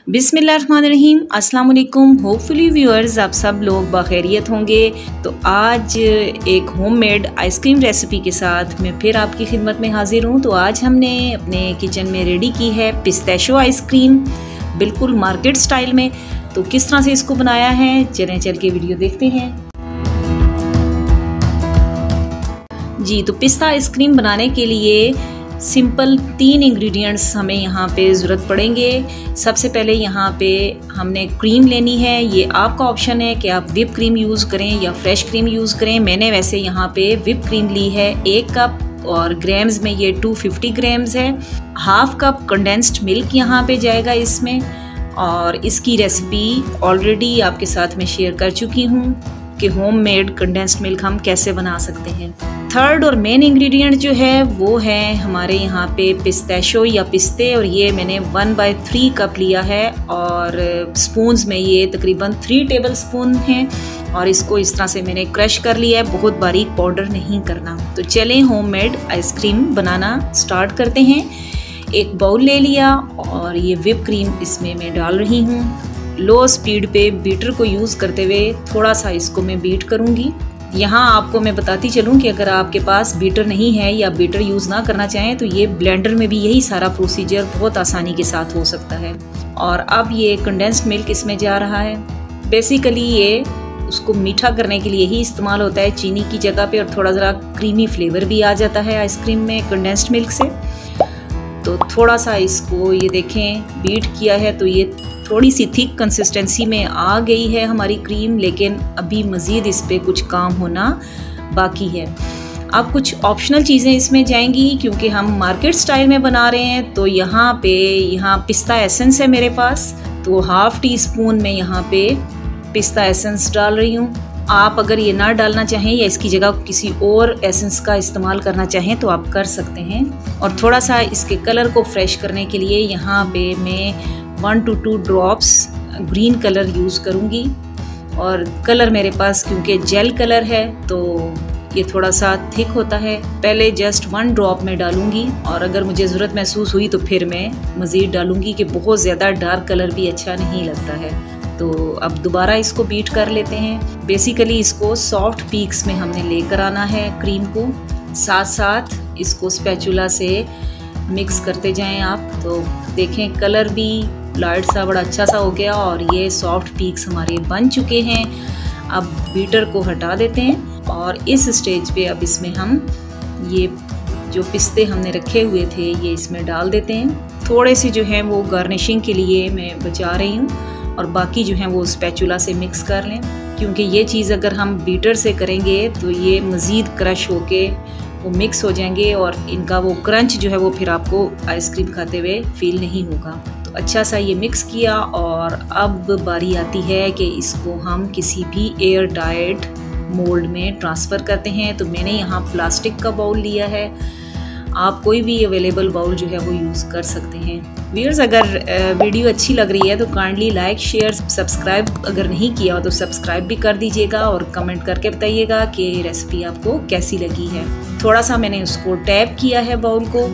बिस्मिल्लाहिर्रहमानिर्रहीम, अस्सलाम वालेकुम। होपफुली व्यूअर्स आप सब लोग बखैरियत होंगे। तो आज एक होममेड आइसक्रीम रेसिपी के साथ मैं फिर आपकी खिदमत में हाजिर हूँ। तो आज हमने अपने किचन में रेडी की है पिस्ताशियो आइसक्रीम, बिल्कुल मार्केट स्टाइल में। तो किस तरह से इसको बनाया है चलें चल के वीडियो देखते हैं। जी, तो पिस्ता आइसक्रीम बनाने के लिए सिंपल 3 इंग्रेडिएंट्स हमें यहाँ पे ज़रूरत पड़ेंगे। सबसे पहले यहाँ पे हमने क्रीम लेनी है। ये आपका ऑप्शन है कि आप व्हिप क्रीम यूज़ करें या फ्रेश क्रीम यूज़ करें। मैंने वैसे यहाँ पे व्हिप क्रीम ली है 1 कप और ग्राम्स में ये 250 ग्राम्स है। हाफ कप कंडेंस्ड मिल्क यहाँ पे जाएगा इसमें, और इसकी रेसिपी ऑलरेडी आपके साथ में शेयर कर चुकी हूँ कि होममेड कंडेंस्ड मिल्क हम कैसे बना सकते हैं। थर्ड और मेन इंग्रेडिएंट जो है वो है हमारे यहाँ पे पिस्ताशियो या पिस्ते, और ये मैंने 1/3 कप लिया है और स्पून्स में ये तकरीबन 3 टेबल स्पून हैं। और इसको इस तरह से मैंने क्रश कर लिया है, बहुत बारीक पाउडर नहीं करना। तो चलें होममेड आइसक्रीम बनाना स्टार्ट करते हैं। एक बाउल ले लिया और ये व्हिप क्रीम इसमें मैं डाल रही हूँ। लो स्पीड पे बीटर को यूज़ करते हुए थोड़ा सा इसको मैं बीट करूँगी। यहाँ आपको मैं बताती चलूँ कि अगर आपके पास बीटर नहीं है या बीटर यूज़ ना करना चाहें तो ये ब्लेंडर में भी यही सारा प्रोसीजर बहुत आसानी के साथ हो सकता है। और अब ये कंडेंस्ड मिल्क इसमें जा रहा है। बेसिकली ये उसको मीठा करने के लिए ही इस्तेमाल होता है चीनी की जगह पे, और थोड़ा ज़रा क्रीमी फ्लेवर भी आ जाता है आइसक्रीम में कंडेंस्ड मिल्क से। तो थोड़ा सा इसको ये देखें बीट किया है तो ये थोड़ी सी थिक कंसिस्टेंसी में आ गई है हमारी क्रीम, लेकिन अभी मज़ीद इस पे कुछ काम होना बाकी है। अब कुछ ऑप्शनल चीज़ें इसमें जाएंगी क्योंकि हम मार्केट स्टाइल में बना रहे हैं। तो यहाँ पिस्ता एसेंस है मेरे पास, तो ½ टीस्पून में यहाँ पे पिस्ता एसेंस डाल रही हूँ। आप अगर ये ना डालना चाहें या इसकी जगह किसी और एसेंस का इस्तेमाल करना चाहें तो आप कर सकते हैं। और थोड़ा सा इसके कलर को फ्रेश करने के लिए यहाँ पे मैं 1 to 2 drops green colour use करूँगी। और कलर मेरे पास क्योंकि जेल कलर है तो ये थोड़ा सा थिक होता है। पहले जस्ट 1 ड्रॉप में डालूँगी और अगर मुझे ज़रूरत महसूस हुई तो फिर मैं मज़ीद डालूँगी कि बहुत ज़्यादा डार्क कलर भी अच्छा नहीं लगता है। तो अब दोबारा इसको बीट कर लेते हैं। बेसिकली इसको सॉफ्ट पीक्स में हमने लेकर आना है क्रीम को, साथ साथ इसको स्पैचुला से मिक्स करते जाएं आप। तो देखें कलर भी लाइट सा बड़ा अच्छा सा हो गया और ये सॉफ्ट पीक्स हमारे बन चुके हैं। अब बीटर को हटा देते हैं और इस स्टेज पे अब इसमें हम ये जो पिस्ते हमने रखे हुए थे ये इसमें डाल देते हैं। थोड़े से जो है वो गार्निशिंग के लिए मैं बचा रही हूँ और बाकी जो है वो स्पैचुला से मिक्स कर लें, क्योंकि ये चीज़ अगर हम बीटर से करेंगे तो ये मज़ीद क्रश होके वो मिक्स हो जाएंगे और इनका वो क्रंच जो है वो फिर आपको आइसक्रीम खाते हुए फील नहीं होगा। तो अच्छा सा ये मिक्स किया और अब बारी आती है कि इसको हम किसी भी एयर टाइट मोल्ड में ट्रांसफ़र करते हैं। तो मैंने यहाँ प्लास्टिक का बाउल लिया है, आप कोई भी अवेलेबल बाउल जो है वो यूज़ कर सकते हैं। व्यूअर्स, अगर वीडियो अच्छी लग रही है तो काइंडली लाइक शेयर सब्सक्राइब अगर नहीं किया हो तो सब्सक्राइब भी कर दीजिएगा और कमेंट करके बताइएगा कि रेसिपी आपको कैसी लगी है। थोड़ा सा मैंने उसको टैप किया है बाउल को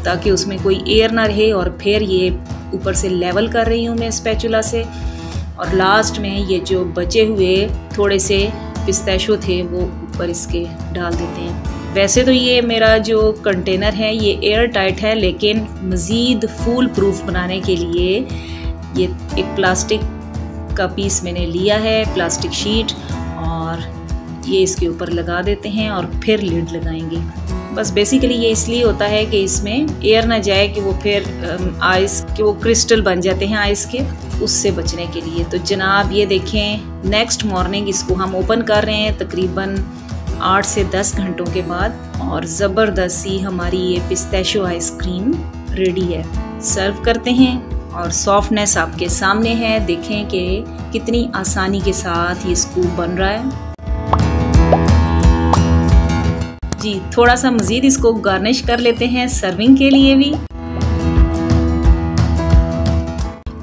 ताकि उसमें कोई एयर ना रहे, और फिर ये ऊपर से लेवल कर रही हूँ मैं स्पैचुला से। और लास्ट में ये जो बचे हुए थोड़े से पिस्ताशियो थे वो ऊपर इसके डाल देते हैं। वैसे तो ये मेरा जो कंटेनर है ये एयर टाइट है, लेकिन मज़ीद फूल प्रूफ बनाने के लिए ये एक प्लास्टिक का पीस मैंने लिया है, प्लास्टिक शीट, और ये इसके ऊपर लगा देते हैं और फिर लिड लगाएंगे। बस बेसिकली ये इसलिए होता है कि इसमें एयर ना जाए कि वो फिर आइस के वो क्रिस्टल बन जाते हैं आइस के, उससे बचने के लिए। तो जनाब ये देखें नेक्स्ट मॉर्निंग इसको हम ओपन कर रहे हैं तकरीबन 8 से 10 घंटों के बाद, और ज़बरदस्त सी हमारी ये पिस्ताशियो आइसक्रीम रेडी है। सर्व करते हैं और सॉफ्टनेस आपके सामने है, देखें कि कितनी आसानी के साथ ये स्कूप बन रहा है। जी, थोड़ा सा मज़ीद इसको गार्निश कर लेते हैं सर्विंग के लिए भी।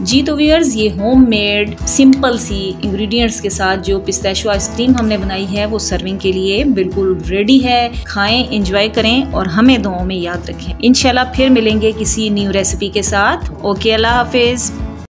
जी तो व्यूअर्स, ये होममेड सिंपल सी इंग्रेडिएंट्स के साथ जो पिस्ताशियो आइसक्रीम हमने बनाई है वो सर्विंग के लिए बिल्कुल रेडी है। खाएं, एंजॉय करें और हमें दुआओं में याद रखें। इंशाल्लाह फिर मिलेंगे किसी न्यू रेसिपी के साथ। ओके, अल्लाह हाफिज़।